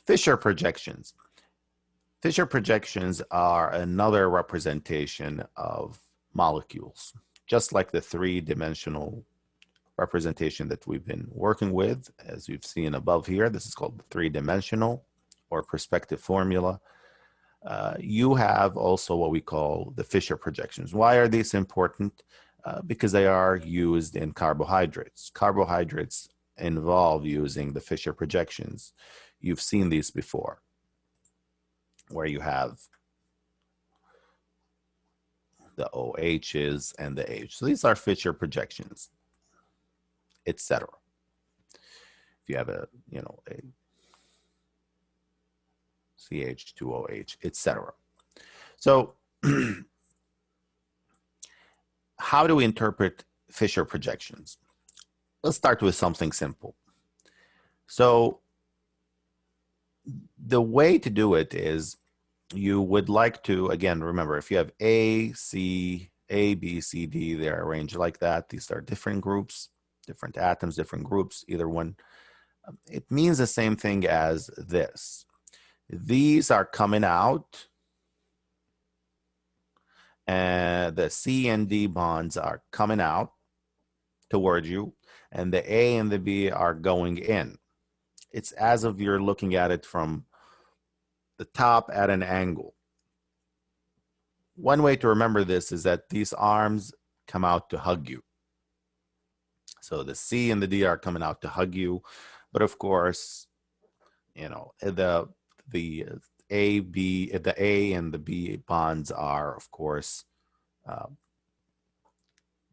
Fischer projections. Fischer projections are another representation of molecules, just like the three-dimensional representation that we've been working with, as you've seen above here. This is called three-dimensional or perspective formula. You have also what we call the Fischer projections. Why are these important? Because they are used in carbohydrates. Carbohydrates involve using the Fischer projections. You've seen these before, where you have the OHs and the H. So these are Fischer projections, etc. If you have a CH2OH, etc. So how do we interpret Fischer projections? Let's start with something simple. So the way to do it is you would like to, again, remember, if you have A, B, C, D, they're arranged like that. These are different groups, different atoms, different groups, either one. It means the same thing as this. These are coming out, and the C and D bonds are coming out towards you, and the A and the B are going in. It's as if you're looking at it from the top at an angle. One way to remember this is that these arms come out to hug you. So the C and the D are coming out to hug you, but of course, the A and the B bonds are, of course,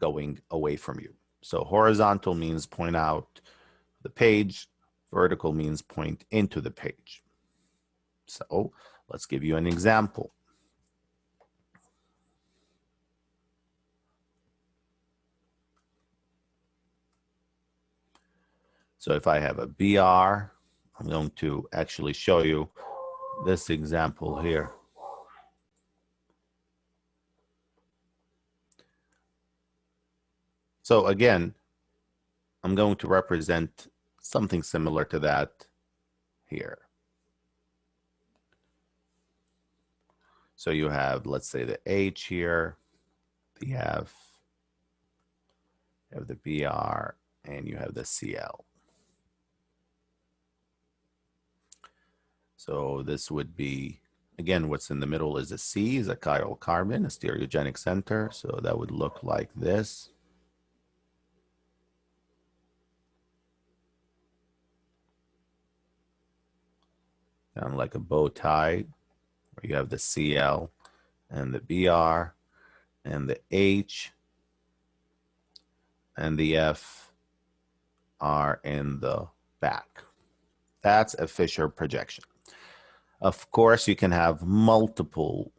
going away from you. So horizontal means point out the page, vertical means point into the page. So let's give you an example. So if I have a BR, I'm going to actually show you this example here. So again, I'm going to represent something similar to that here. So you have, let's say, the H here, you have the BR, and you have the CL. So this would be, again, what's in the middle is a C, is a chiral carbon, a stereogenic center. So that would look like this. Kind of like a bow tie, where you have the CL and the BR and the H and the F are in the back. That's a Fischer projection. Of course, you can have multiple,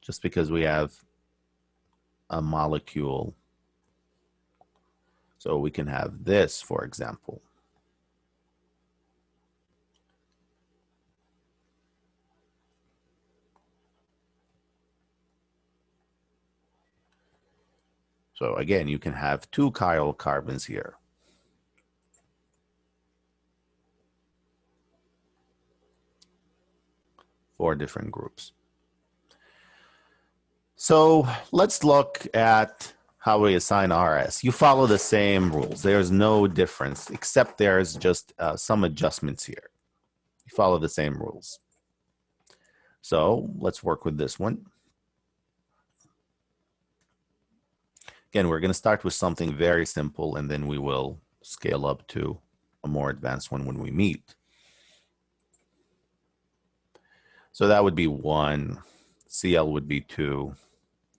just because we have a molecule. So we can have this, for example. So again, you can have two chiral carbons here. Four different groups. So let's look at how we assign RS. You follow the same rules. There's no difference, except there's just some adjustments here. You follow the same rules. So let's work with this one. Again, we're going to start with something very simple, and then we will scale up to a more advanced one when we meet. So that would be 1, CL would be 2,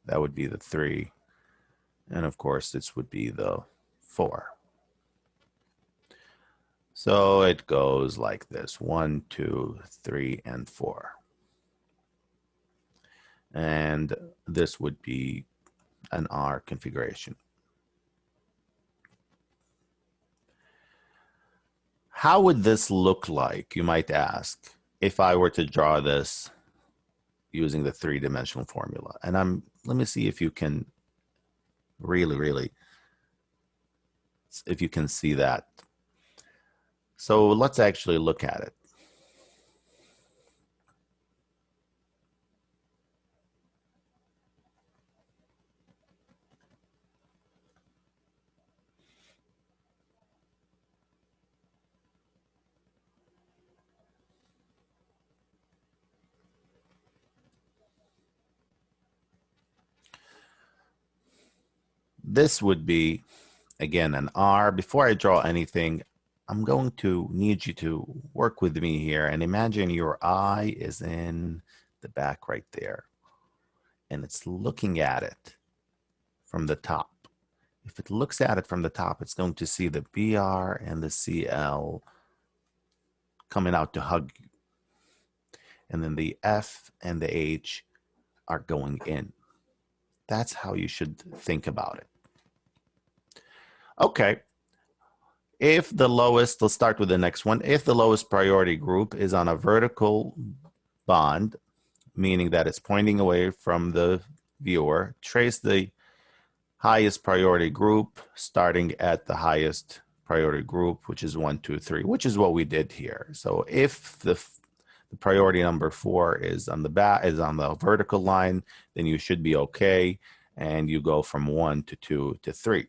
that would be the 3, and of course this would be the 4. So it goes like this, 1, 2, 3, and 4. And this would be an R configuration. How would this look like, you might ask, if I were to draw this using the three-dimensional formula? And let me see if you can really, if you can see that. So let's actually look at it. this would be, again, an R. Before I draw anything, I'm going to need you to work with me here and imagine your eye is in the back right there, and it's looking at it from the top. If it looks at it from the top, it's going to see the BR and the CL coming out to hug you. And then the F and the H are going in. That's how you should think about it. Okay. If the lowest, let's start with the next one. If the lowest priority group is on a vertical bond, meaning that it's pointing away from the viewer, trace the highest priority group starting at the highest priority group, which is 1, 2, 3, which is what we did here. So if the priority number 4 is on the vertical line, then you should be okay, and you go from 1 to 2 to 3.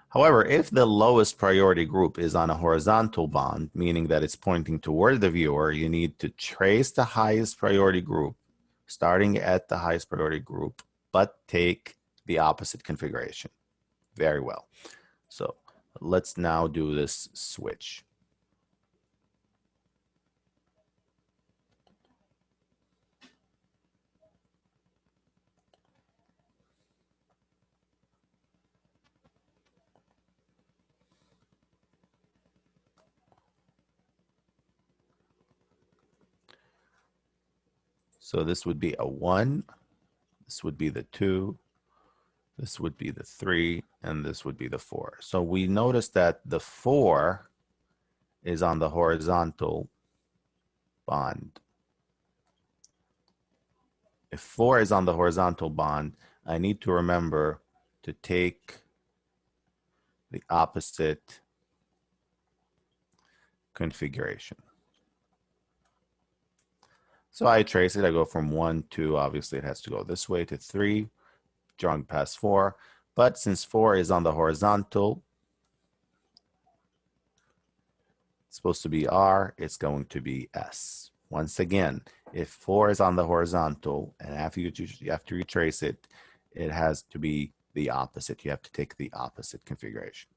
However, if the lowest priority group is on a horizontal bond, meaning that it's pointing toward the viewer, you need to trace the highest priority group, starting at the highest priority group, but take the opposite configuration. Very well. So let's now do this switch. So this would be a 1, this would be the 2, this would be the 3, and this would be the 4. So we notice that the 4 is on the horizontal bond. If 4 is on the horizontal bond, I need to remember to take the opposite configuration. So I trace it. I go from 1 to, obviously it has to go this way, to 3, drawing past 4. But since 4 is on the horizontal, it's supposed to be R, it's going to be S. Once again, if 4 is on the horizontal, and after you trace it, it has to be the opposite. You have to take the opposite configuration.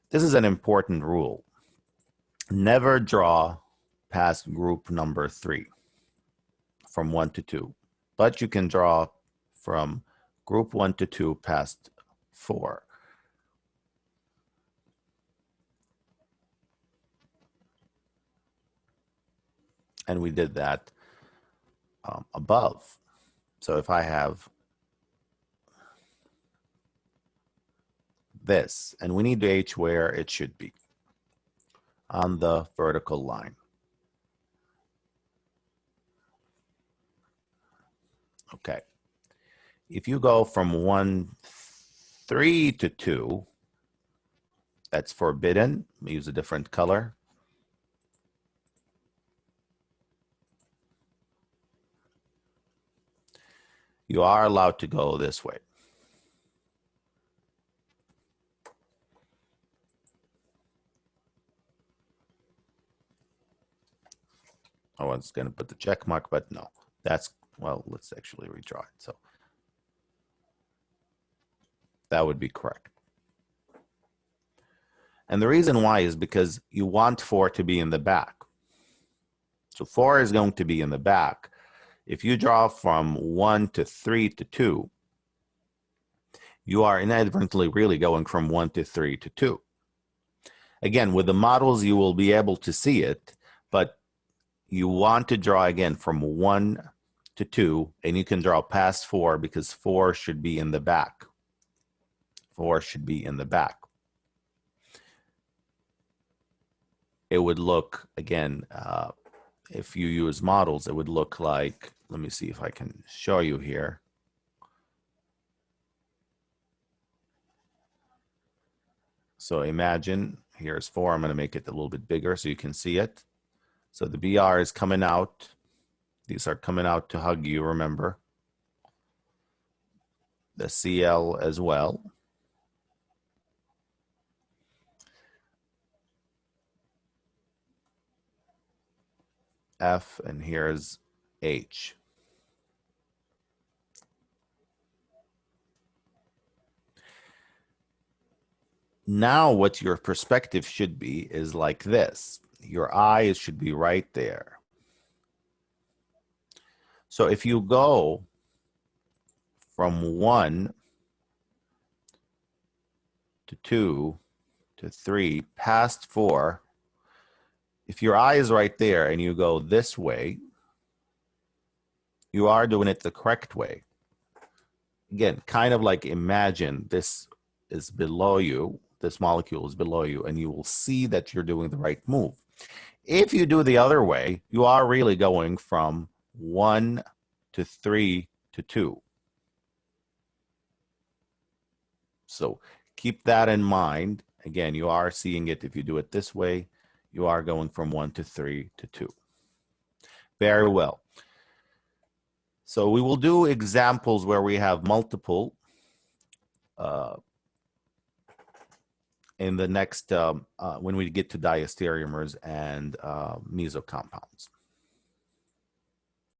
This is an important rule. Never draw past group number 3 from 1 to 2, but you can draw from group 1 to 2 past 4. And we did that above. So if I have this, and we need to H where it should be, on the vertical line. Okay. If you go from 1, 3 to 2, that's forbidden. Use a different color. You are allowed to go this way. I was going to put the check mark, but no. That's, well, let's actually redraw it. So that would be correct. And the reason why is because you want 4 to be in the back. So 4 is going to be in the back. If you draw from 1 to 3 to 2, you are inadvertently really going from 1 to 3 to 2. Again, with the models, you will be able to see it, but you want to draw again from 1 to 2, and you can draw past 4 because 4 should be in the back. 4 should be in the back. It would look, again, if you use models, it would look like, let me see if I can show you here. So imagine, here's 4. I'm going to make it a little bit bigger so you can see it. So the BR is coming out. These are coming out to hug you, remember. The CL as well. F, and here's H. Now what your perspective should be is like this. Your eyes should be right there. So if you go from 1 to 2 to 3, past 4, if your eye is right there and you go this way, you are doing it the correct way. Again, kind of like imagine this is below you, this molecule is below you, and you will see that you're doing the right move. If you do the other way, you are really going from 1 to 3 to 2. So keep that in mind. Again, you are seeing it. If you do it this way, you are going from 1 to 3 to 2. Very well. So we will do examples where we have multiple in the next, when we get to diastereomers and mesocompounds.